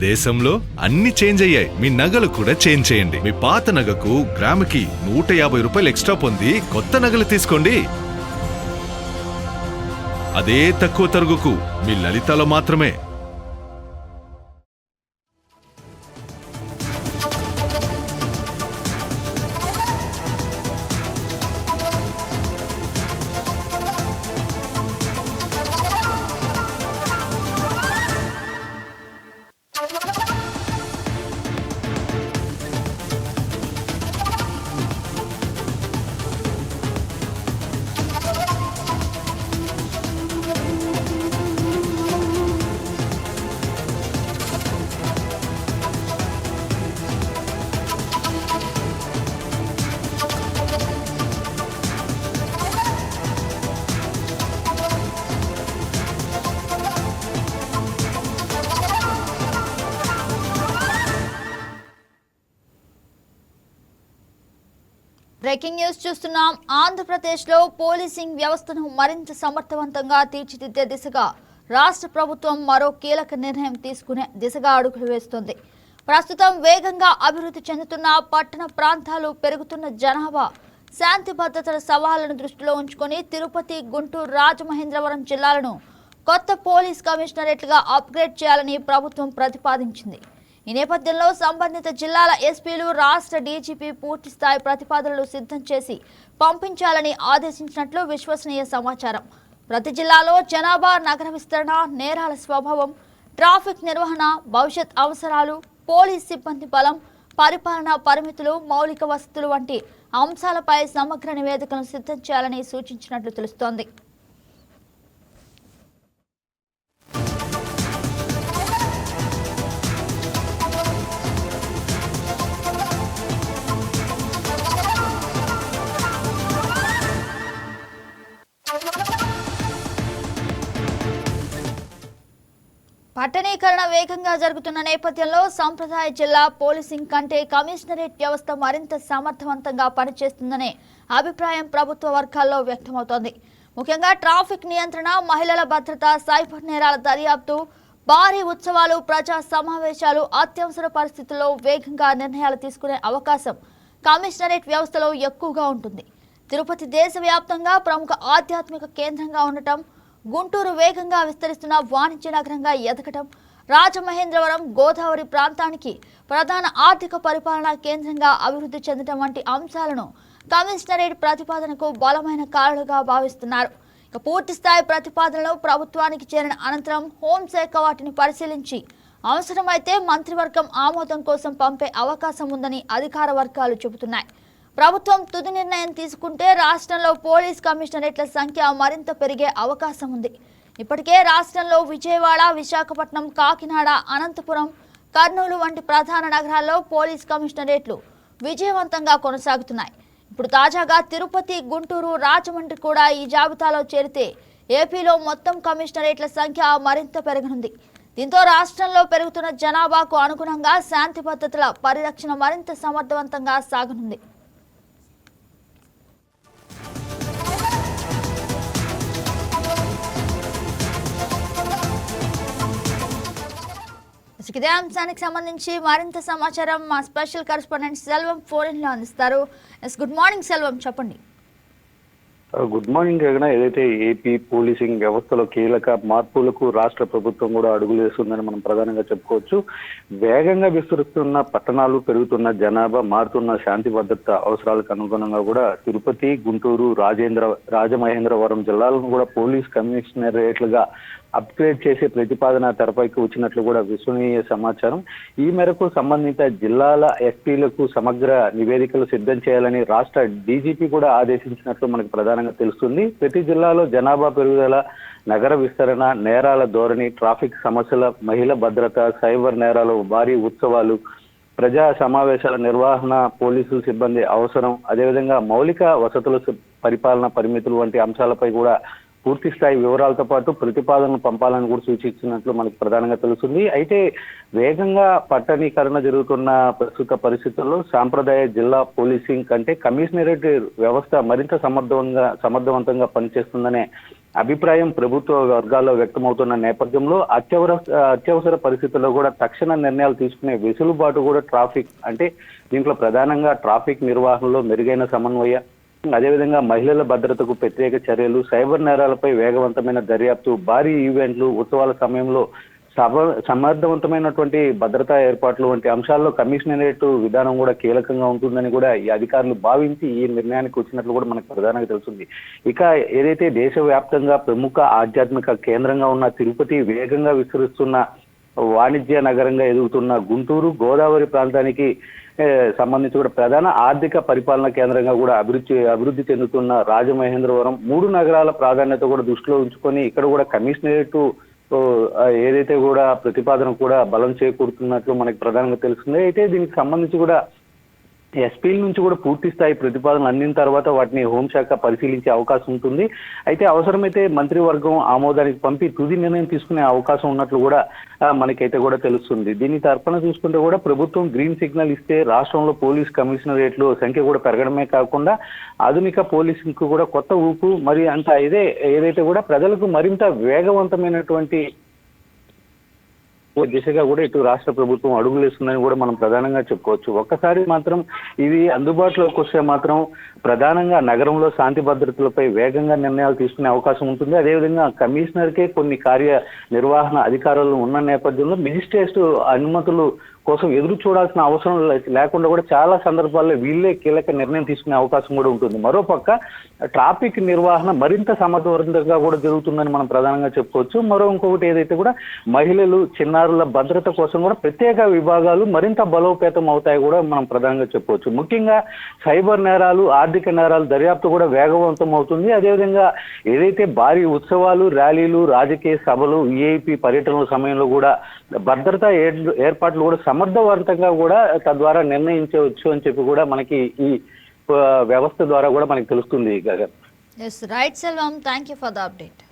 దేశంలో అన్ని చేంజ్ అయ్యాయి, మీ నగలు కూడా చేంజ్ చేయండి. మీ పాత నగకు గ్రాముకి 150 రూపాయలు ఎక్స్ట్రా పొంది కొత్త నగలు తీసుకోండి. అదే తక్కువ తరుగుకు మీ లలితలో మాత్రమే. బ్రేకింగ్ న్యూస్ చూస్తున్నాం. ఆంధ్రప్రదేశ్లో పోలీసింగ్ వ్యవస్థను మరింత సమర్థవంతంగా తీర్చిదిద్దే దిశగా రాష్ట్ర ప్రభుత్వం మరో కీలక నిర్ణయం తీసుకునే దిశగా అడుగులు వేస్తోంది. ప్రస్తుతం వేగంగా అభివృద్ధి చెందుతున్న పట్టణ ప్రాంతాలు, పెరుగుతున్న జనాభా, శాంతి భద్రతల సవాళ్లను దృష్టిలో ఉంచుకొని తిరుపతి, గుంటూరు, రాజమహేంద్రవరం జిల్లాలను కొత్త పోలీస్ కమిషనరేట్లుగా అప్గ్రేడ్ చేయాలని ప్రభుత్వం ప్రతిపాదించింది. ఈ నేపథ్యంలో సంబంధిత జిల్లాల ఎస్పీలు, రాష్ట్ర డీజీపీ పూర్తి స్థాయి ప్రతిపాదనలు సిద్ధం చేసి పంపించాలని ఆదేశించినట్లు విశ్వసనీయ సమాచారం. ప్రతి జిల్లాలో జనాభా, నగర విస్తరణ, నేరాల స్వభావం, ట్రాఫిక్ నిర్వహణ, భవిష్యత్ అవసరాలు, పోలీస్ సిబ్బంది బలం, పరిపాలనా పరిమితులు, మౌలిక వసతులు వంటి అంశాలపై సమగ్ర నివేదికను సిద్ధం చేయాలని సూచించినట్లు తెలుస్తోంది. పట్టణీకరణ వేగంగా జరుగుతున్న నేపథ్యంలో సంప్రదాయ జిల్లా పోలీసింగ్ కంటే కమిషనరేట్ వ్యవస్థ మరింత సమర్థవంతంగా పనిచేస్తుందనే అభిప్రాయం ప్రభుత్వ వర్గాల్లో వ్యక్తమవుతోంది. ముఖ్యంగా ట్రాఫిక్ నియంత్రణ, మహిళల భద్రత, సైబర్ నేరాల దర్యాప్తు, భారీ ఉత్సవాలు, ప్రజా సమావేశాలు, అత్యవసర పరిస్థితుల్లో వేగంగా నిర్ణయాలు తీసుకునే అవకాశం కమిషనరేట్ వ్యవస్థలో ఎక్కువగా ఉంటుంది. తిరుపతి దేశవ్యాప్తంగా ప్రముఖ ఆధ్యాత్మిక కేంద్రంగా ఉండటం, గుంటూరు వేగంగా విస్తరిస్తున్న వాణిజ్య నగరంగా ఎదగటం, రాజమహేంద్రవరం గోదావరి ప్రాంతానికి ప్రధాన ఆర్థిక పరిపాలనా కేంద్రంగా అభివృద్ధి చెందడం వంటి అంశాలను కమిషనరేట్ ప్రతిపాదనకు బలమైన కారణాలుగా భావిస్తున్నారు. ఇక పూర్తి స్థాయి ప్రతిపాదనలు ప్రభుత్వానికి చేరిన అనంతరం హోంశాఖ వాటిని పరిశీలించి అవసరమైతే మంత్రివర్గం ఆమోదం కోసం పంపే అవకాశం ఉందని అధికార వర్గాలు చెబుతున్నాయి. ప్రభుత్వం తుది నిర్ణయం తీసుకుంటే రాష్ట్రంలో పోలీస్ కమిషనరేట్ల సంఖ్య మరింత పెరిగే అవకాశం ఉంది. ఇప్పటికే రాష్ట్రంలో విజయవాడ, విశాఖపట్నం, కాకినాడ, అనంతపురం, కర్నూలు వంటి ప్రధాన నగరాల్లో పోలీస్ కమిషనరేట్లు విజయవంతంగా కొనసాగుతున్నాయి. ఇప్పుడు తాజాగా తిరుపతి, గుంటూరు, రాజమండ్రి కూడా ఈ జాబితాలో చేరితే ఏపీలో మొత్తం కమిషనరేట్ల సంఖ్య మరింత పెరగనుంది. దీంతో రాష్ట్రంలో పెరుగుతున్న జనాభాకు అనుగుణంగా శాంతి భద్రతల పరిరక్షణ మరింత సమర్థవంతంగా సాగనుంది. ఇదే అంశానికి సంబంధించి మరింత సమాచారం మా స్పెషల్ కరెస్పాండెంట్ సెల్వం ఫోన్ లో అందిస్తారు. గుడ్ మార్నింగ్ సెల్వం, చెప్పండి. గుడ్ మార్నింగ్ గగన. ఏదైతే ఏపీ పోలీసింగ్ వ్యవస్థలో కీలక మార్పులకు రాష్ట్ర ప్రభుత్వం కూడా అడుగులు వేస్తుందని మనం ప్రధానంగా చెప్పుకోవచ్చు. వేగంగా విస్తరిస్తున్న పట్టణాలు, పెరుగుతున్న జనాభా, మారుతున్న శాంతి భద్రత అవసరాలకు అనుగుణంగా కూడా తిరుపతి, గుంటూరు, రాజమహేంద్రవరం జిల్లాలను కూడా పోలీస్ కమిషనరేట్లుగా అప్గ్రేడ్ చేసే ప్రతిపాదన తెరపైకి వచ్చినట్లు కూడా విశ్వసనీయ సమాచారం. ఈ మేరకు సంబంధిత జిల్లాల ఎస్పీలకు సమగ్ర నివేదికలు సిద్ధం చేయాలని రాష్ట్ర డీజీపీ కూడా ఆదేశించినట్లు మనకు ప్రధానంగా తెలుస్తుంది. ప్రతి జిల్లాలో జనాభా పెరుగుదల, నగర విస్తరణ, నేరాల ధోరణి, ట్రాఫిక్ సమస్యల, మహిళా భద్రత, సైబర్ నేరాలు, భారీ ఉత్సవాలు, ప్రజా సమావేశాల నిర్వహణ, పోలీసుల సిబ్బంది అవసరం, అదేవిధంగా మౌలిక వసతుల పరిపాలన పరిమితులు వంటి అంశాలపై కూడా పూర్తి స్థాయి వివరాలతో పాటు ప్రతిపాదనలు పంపాలని కూడా సూచించినట్లు మనకు ప్రధానంగా తెలుస్తుంది. అయితే వేగంగా పట్టణీకరణ జరుగుతున్న ప్రస్తుత పరిస్థితుల్లో సాంప్రదాయ జిల్లా పోలీసింగ్ కంటే కమిషనరేట్ వ్యవస్థ మరింత సమర్థవంతంగా పనిచేస్తుందనే అభిప్రాయం ప్రభుత్వ వర్గాల్లో వ్యక్తమవుతున్న నేపథ్యంలో అత్యవసర పరిస్థితుల్లో కూడా తక్షణ నిర్ణయాలు తీసుకునే వెసులుబాటు కూడా ట్రాఫిక్ అంటే దీంట్లో ప్రధానంగా ట్రాఫిక్ నిర్వహణలో మెరుగైన సమన్వయ, అదేవిధంగా మహిళల భద్రతకు ప్రత్యేక చర్యలు, సైబర్ నేరాలపై వేగవంతమైన దర్యాప్తు, భారీ ఈవెంట్లు, ఉత్సవాల సమయంలో సమర్థవంతమైనటువంటి భద్రతా ఏర్పాట్లు వంటి అంశాల్లో కమిషనరేట్ విధానం కూడా కీలకంగా ఉంటుందని కూడా ఈ అధికారులు భావించి ఈ నిర్ణయానికి వచ్చినట్లు కూడా మనకు ప్రధానంగా తెలుస్తుంది. ఇక ఏదైతే దేశవ్యాప్తంగా ప్రముఖ ఆధ్యాత్మిక కేంద్రంగా ఉన్న తిరుపతి, వేగంగా విస్తరిస్తున్న వాణిజ్య నగరంగా ఎదుగుతున్న గుంటూరు, గోదావరి ప్రాంతానికి సంబంధించి కూడా ప్రధాన ఆర్థిక పరిపాలన కేంద్రంగా కూడా అభివృద్ధి చెందుతున్న రాజమహేంద్రవరం 3 నగరాల ప్రాధాన్యత కూడా దృష్టిలో ఉంచుకొని ఇక్కడ కూడా కమిషనరేట్ ఏదైతే కూడా ప్రతిపాదన కూడా బలం చేకూరుతున్నట్లు మనకి ప్రధానంగా తెలుస్తుంది. అయితే దీనికి సంబంధించి కూడా ఎస్పీల నుంచి కూడా పూర్తి స్థాయి ప్రతిపాదనలు అందిన తర్వాత వాటిని హోంశాఖ పరిశీలించే అవకాశం ఉంటుంది. అయితే అవసరమైతే మంత్రివర్గం ఆమోదానికి పంపి తుది నిర్ణయం తీసుకునే అవకాశం ఉన్నట్లు కూడా మనకైతే కూడా తెలుస్తుంది. దీని తరపున చూసుకుంటే కూడా ప్రభుత్వం గ్రీన్ సిగ్నల్ ఇస్తే రాష్ట్రంలో పోలీస్ కమిషనరేట్లు సంఖ్య కూడా పెరగడమే కాకుండా ఆధునిక పోలీసింగ్ కు కూడా కొత్త ఊపు, మరి అంత ఏదైతే కూడా ప్రజలకు మరింత వేగవంతమైనటువంటి దిశగా కూడా ఇటు రాష్ట్ర ప్రభుత్వం అడుగులేస్తుందని కూడా మనం ప్రధానంగా చెప్పుకోవచ్చు. ఒక్కసారి మాత్రం ఇది అందుబాటులోకి వస్తే మాత్రం ప్రధానంగా నగరంలో శాంతి భద్రతలపై వేగంగా నిర్ణయాలు తీసుకునే అవకాశం ఉంటుంది. అదేవిధంగా కమిషనర్కే కొన్ని నిర్వహణ అధికారులు ఉన్న నేపథ్యంలో మెజిస్ట్రేట్ అనుమతులు కోసం ఎదురు చూడాల్సిన అవసరం లేకుండా కూడా చాలా సందర్భాల్లో వీళ్ళే కీలక నిర్ణయం తీసుకునే అవకాశం కూడా ఉంటుంది. మరోపక్క ట్రాఫిక్ నిర్వహణ మరింత సమర్థవంతంగా కూడా జరుగుతుందని మనం ప్రధానంగా చెప్పుకోవచ్చు. ఇంకొకటి ఏదైతే కూడా మహిళలు, చిన్నారుల భద్రత కోసం కూడా ప్రత్యేక విభాగాలు మరింత బలోపేతం అవుతాయి కూడా మనం ప్రధానంగా చెప్పుకోవచ్చు. ముఖ్యంగా సైబర్ నేరాలు, ఆర్థిక నేరాలు దర్యాప్తు కూడా వేగవంతం అవుతుంది. అదేవిధంగా ఏదైతే భారీ ఉత్సవాలు, ర్యాలీలు, రాజకీయ సభలు, విఐపి పర్యటనల సమయంలో కూడా భద్రతా ఏర్పాట్లు కూడా సమర్థవంతంగా కూడా తద్వారా నిర్ణయించవచ్చు అని చెప్పి కూడా మనకి ఈ వ్యవస్థ ద్వారా కూడా మనకి తెలుస్తుంది. Yes, right, Selvam. Thank you for the update.